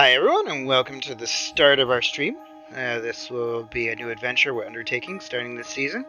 Hi everyone, and welcome to the start of our stream. This will be a new adventure we're undertaking starting this season.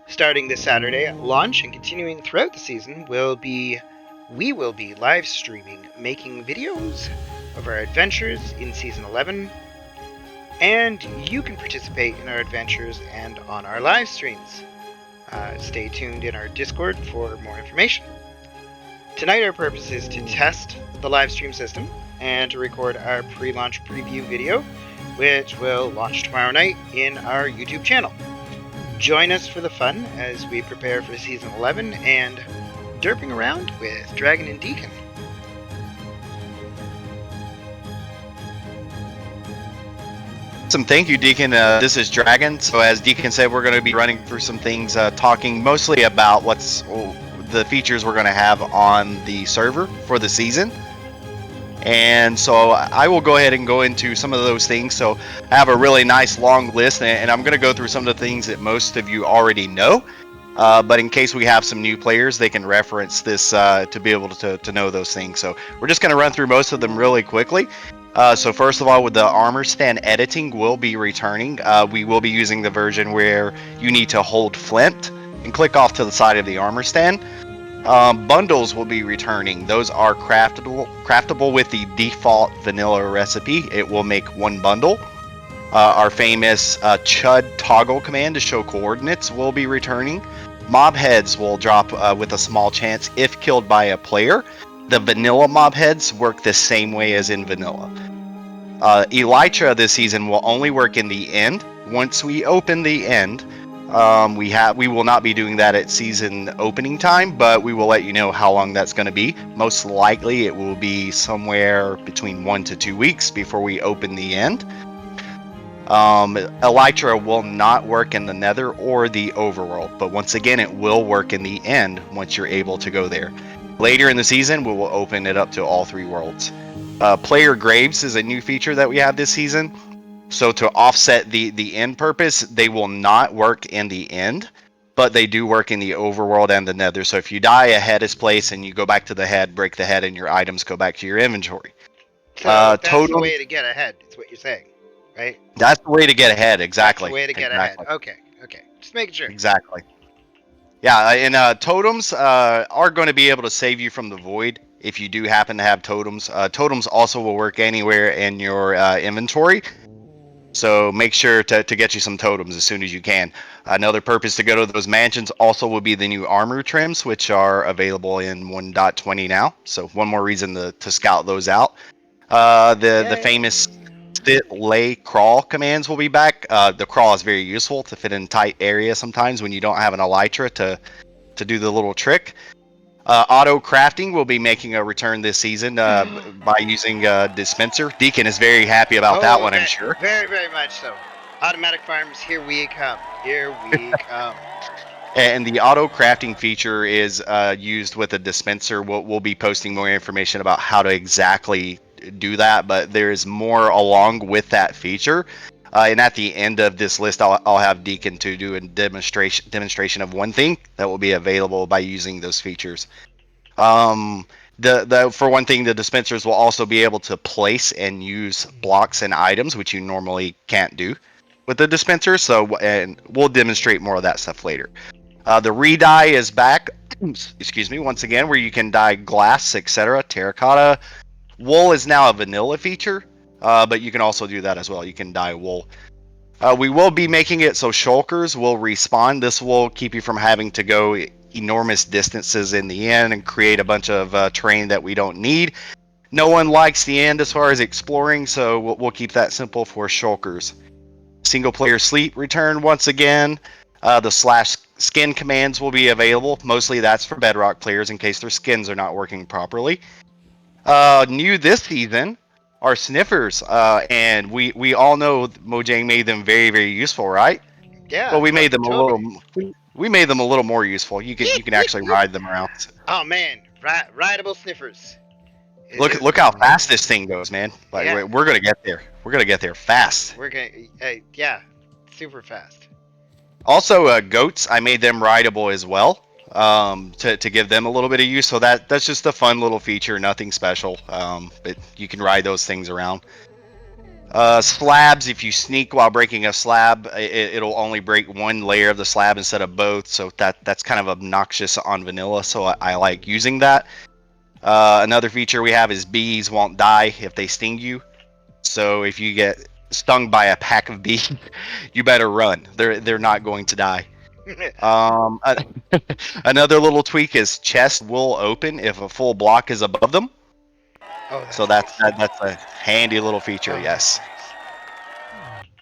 Starting this Saturday at launch and continuing throughout the season we will be live streaming, making videos of our adventures in Season 11, and you can participate in our adventures and on our live streams. Stay tuned in our Discord for more information. Tonight our purpose is to test the live stream system and to record our pre-launch preview video, which will launch tomorrow night in our YouTube channel. Join us for the fun as we prepare for Season 11 and derping around with Dragon and Dekkan. Awesome, thank you, Dekkan. This is Dragon. So as Dekkan said, we're going to be running through some things, talking mostly about the features we're going to have on the server for the season. And so I will go ahead and go into some of those things. So I have a really nice long list, and I'm going to go through some of the things that most of you already know. But in case we have some new players, they can reference this to be able to know those things. So we're just going to run through most of them really quickly. So first of all, with the armor stand editing will be returning. We will be using the version where you need to hold flint and click off to the side of the armor stand. Bundles will be returning. Those are craftable with the default vanilla recipe. It will make one bundle. Our famous Chud toggle command to show coordinates will be returning. Mob heads will drop with a small chance if killed by a player. The vanilla mob heads work the same way as in vanilla. Elytra this season will only work in the end. Once we open the end, we will not be doing that at season opening time, but we will let you know how long that's going to be. Most likely it will be somewhere between 1 to 2 weeks before we open the end. Elytra will not work in the Nether or the Overworld, but once again it will work in the end once you're able to go there. Later in the season we will open it up to all 3 worlds. Player graves is a new feature that we have this season. So to offset the end purpose, they will not work in the end, but they do work in the Overworld and the Nether. So if you die, a head is placed and you go back to the head, break the head, and your items go back to your inventory. So that's the way to get ahead, is what you're saying, right? That's the way to get ahead, exactly. That's the way to get ahead. Okay. Just making sure. Exactly. Yeah, and totems are going to be able to save you from the void if you do happen to have totems. Totems also will work anywhere in your inventory. So make sure to get you some totems as soon as you can. Another purpose to go to those mansions also will be the new armor trims, which are available in 1.20 now. So one more reason to scout those out. The famous sit, lay, crawl commands will be back. The crawl is very useful to fit in tight areas sometimes when you don't have an elytra to do the little trick. Auto crafting will be making a return this season by using dispenser. Dekkan is very happy about that one, I'm sure. Very, very much so. Automatic farms, here we come. Here we come. And the auto crafting feature is used with a dispenser. We'll be posting more information about how to exactly do that, but there's more along with that feature. And at the end of this list, I'll have Dekkan to do a demonstration of one thing that will be available by using those features. For one thing, the dispensers will also be able to place and use blocks and items, which you normally can't do with the dispenser. And we'll demonstrate more of that stuff later. The re-dye is back. Excuse me, once again, where you can dye glass, etc. Terracotta. Wool is now a vanilla feature. But you can also do that as well. You can dye wool. We will be making it so shulkers will respawn. This will keep you from having to go enormous distances in the end and create a bunch of terrain that we don't need. No one likes the end as far as exploring, so we'll keep that simple for shulkers. Single player sleep returned once again. The /skin commands will be available. Mostly that's for bedrock players in case their skins are not working properly. New this season are sniffers, and we all know Mojang made them very, very useful, right? Yeah. Well, we made them a little more useful. You can actually ride them around. Oh man, rideable sniffers. Look how fast this thing goes, man. Like yeah. We're gonna get there. We're gonna get there fast. We're gonna yeah, super fast. Also, goats, I made them rideable as well. to give them a little bit of use. So that's just a fun little feature, nothing special. But you can ride those things around. Slabs, if you sneak while breaking a slab, it'll only break one layer of the slab instead of both. So that's kind of obnoxious on vanilla. So I like using that. Another feature we have is bees won't die if they sting you. So if you get stung by a pack of bees, you better run. They're not going to die. Another little tweak is chests will open if a full block is above them. Oh, So nice. that's a handy little feature. Oh, Yes.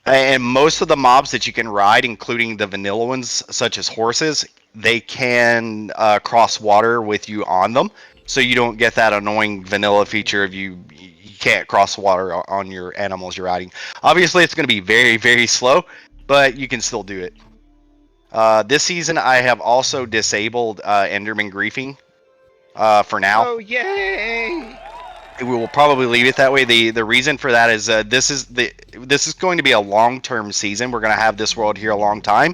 nice. And most of the mobs that you can ride, including the vanilla ones, such as horses, they can cross water with you on them. So you don't get that annoying vanilla feature of you can't cross water on your animals you're riding. Obviously, it's going to be very, very slow, but you can still do it. This season, I have also disabled Enderman griefing for now. Oh, yay! We will probably leave it that way. The reason for that is this is going to be a long-term season. We're going to have this world here a long time,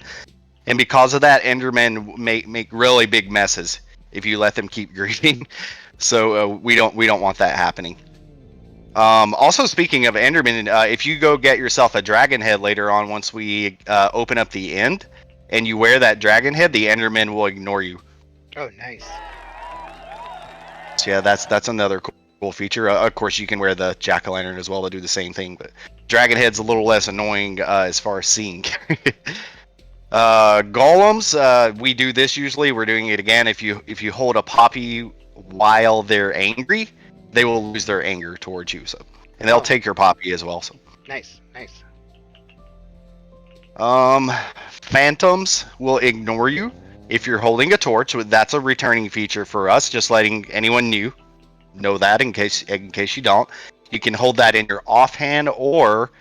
and because of that, Endermen make really big messes if you let them keep griefing. So we don't want that happening. Also, speaking of Enderman, if you go get yourself a dragon head later on, once we open up the end, and you wear that dragon head, the Enderman will ignore you. Oh, nice. So yeah, that's another cool feature. Of course, you can wear the jack-o'-lantern as well to do the same thing, but dragon head's a little less annoying as far as seeing. Golems, we do this usually. We're doing it again. If you hold a poppy while they're angry, they will lose their anger towards you. So, and they'll take your poppy as well. So Nice, nice. Phantoms will ignore you if you're holding a torch. That's a returning feature for us. Just letting anyone new know that in case you don't. You can hold that in your offhand or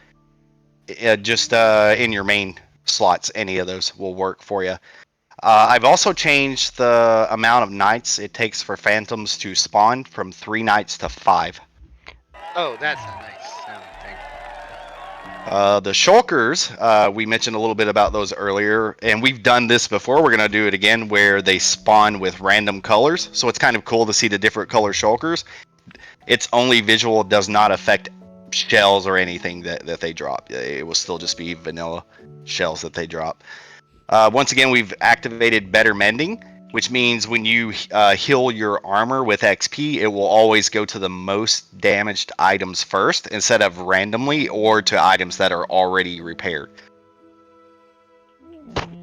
just in your main slots. Any of those will work for you. I've also changed the amount of nights it takes for phantoms to spawn from 3 nights to 5. Oh, that's a nice thing. The shulkers, we mentioned a little bit about those earlier, and we've done this before. We're going to do it again where they spawn with random colors. So it's kind of cool to see the different color shulkers. It's only visual, does not affect shells or anything that they drop. It will still just be vanilla shells that they drop. Once again, we've activated better mending, which means when you heal your armor with XP, it will always go to the most damaged items first instead of randomly or to items that are already repaired.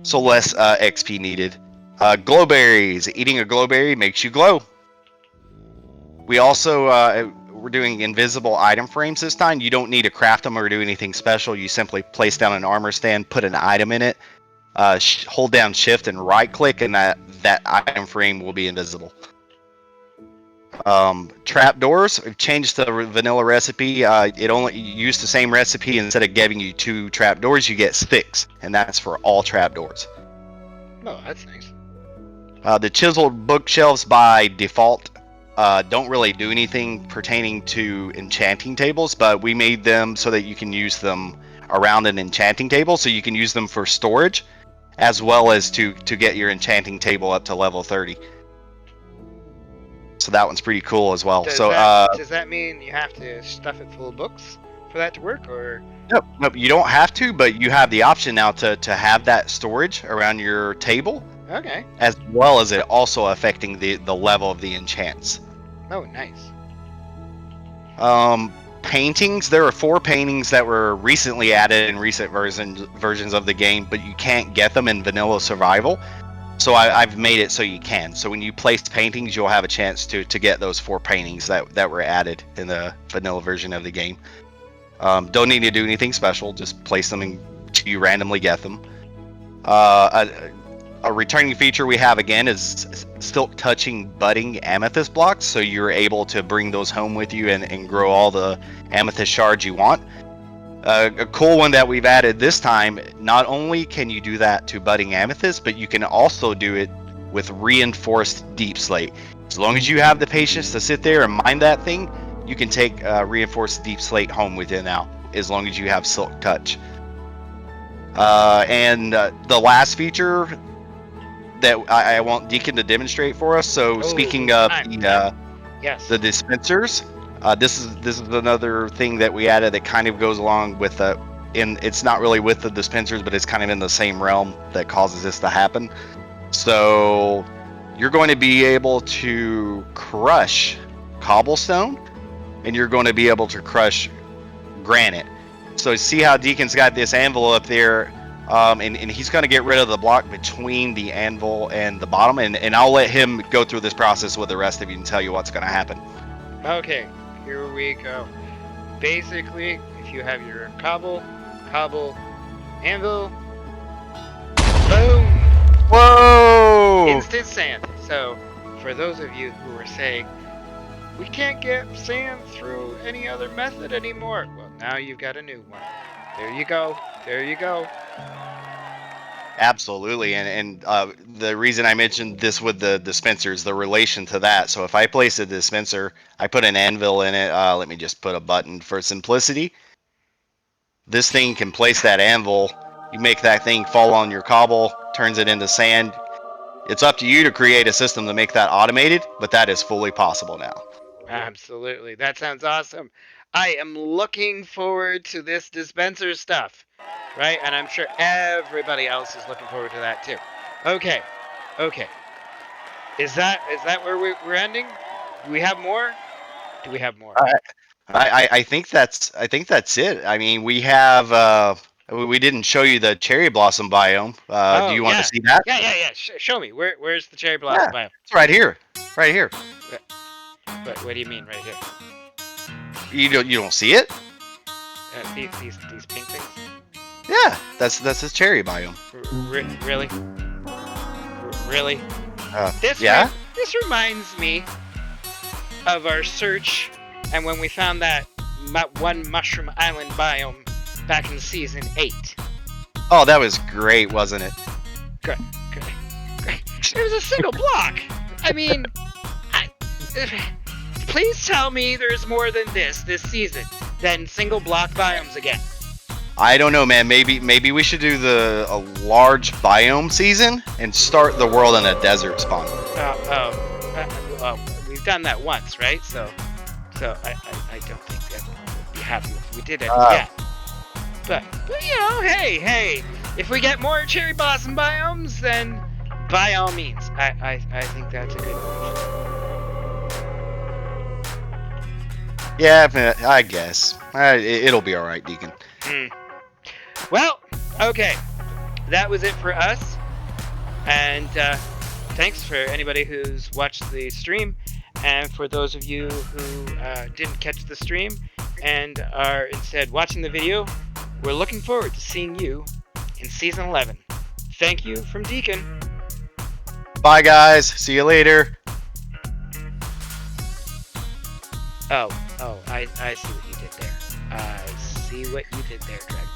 So less XP needed. Glowberries. Eating a glowberry makes you glow. We also, we're doing invisible item frames this time. You don't need to craft them or do anything special. You simply place down an armor stand, put an item in it, hold down shift and right click, and that item frame will be invisible. Trapdoors, we've changed the vanilla recipe. It only used the same recipe. Instead of giving you 2 trapdoors, you get 6, and that's for all trapdoors. Oh, that's nice. The chiseled bookshelves by default don't really do anything pertaining to enchanting tables, but we made them so that you can use them around an enchanting table, so you can use them for storage as well as to get your enchanting table up to level 30. So that one's pretty cool as well. Does that mean you have to stuff it full of books for that to work, or? Nope, you don't have to, but you have the option now to have that storage around your table. Okay. As well as it also affecting the level of the enchants. Oh, nice. Paintings. There are 4 paintings that were recently added in recent versions of the game, but you can't get them in vanilla survival. So I've made it so you can. So when you place paintings, you'll have a chance to get those 4 paintings that were added in the vanilla version of the game. Don't need to do anything special. Just place them until you randomly get them. A returning feature we have again is still touching budding amethyst blocks, so you're able to bring those home with you and grow all the amethyst shards you want. A cool one that we've added this time, not only can you do that to budding amethyst, but you can also do it with reinforced deep slate. As long as you have the patience to sit there and mine that thing, you can take reinforced deep slate home with you now, as long as you have silk touch. And the last feature, that I want Deacon to demonstrate for us. So speaking of yes, the dispensers, this is another thing that we added that kind of goes along with it's not really with the dispensers, but it's kind of in the same realm that causes this to happen. So you're going to be able to crush cobblestone, and you're going to be able to crush granite. So see how Deacon's got this anvil up there, and he's going to get rid of the block between the anvil and the bottom, and I'll let him go through this process with the rest of you and tell you what's going to happen. Okay, here we go. Basically, if you have your cobble, anvil, boom! Whoa! Instant sand. So, for those of you who are saying, we can't get sand through any other method anymore, well, now you've got a new one. There you go. There you go. Absolutely, and the reason I mentioned this with the dispensers, the relation to that. So if I place a dispenser, I put an anvil in it. Let me just put a button for simplicity. This thing can place that anvil. You make that thing fall on your cobble, turns it into sand. It's up to you to create a system to make that automated, but that is fully possible now. Absolutely. That sounds awesome. I am looking forward to this dispenser stuff, right? And I'm sure everybody else is looking forward to that too. Okay. Is that where we're ending? Do we have more? Do we have more? I think that's it. I mean, we have we didn't show you the cherry blossom biome. Do you want to see that? Yeah. Show me. Where's the cherry blossom biome? It's right here. Right here. What do you mean right here? You don't see it? These pink things? Yeah, that's the cherry biome. Really? Really? This reminds me of our search, and when we found that one mushroom island biome back in season 8. Oh, that was great, wasn't it? Great. It was a single block. I mean, please tell me there's more than this season than single block biomes again. I don't know, man. Maybe we should do a large biome season and start the world in a desert spawn. We've done that once, right? So I don't think that would be happy if we did it again. But you know, hey, if we get more cherry blossom biomes, then by all means, I think that's a good one. Yeah, I guess it'll be all right, Deacon. Well, okay, that was it for us, and thanks for anybody who's watched the stream, and for those of you who didn't catch the stream and are instead watching the video, we're looking forward to seeing you in Season 11. Thank you from Deacon. Bye, guys. See you later. Oh, I see what you did there. I see what you did there, Dragon.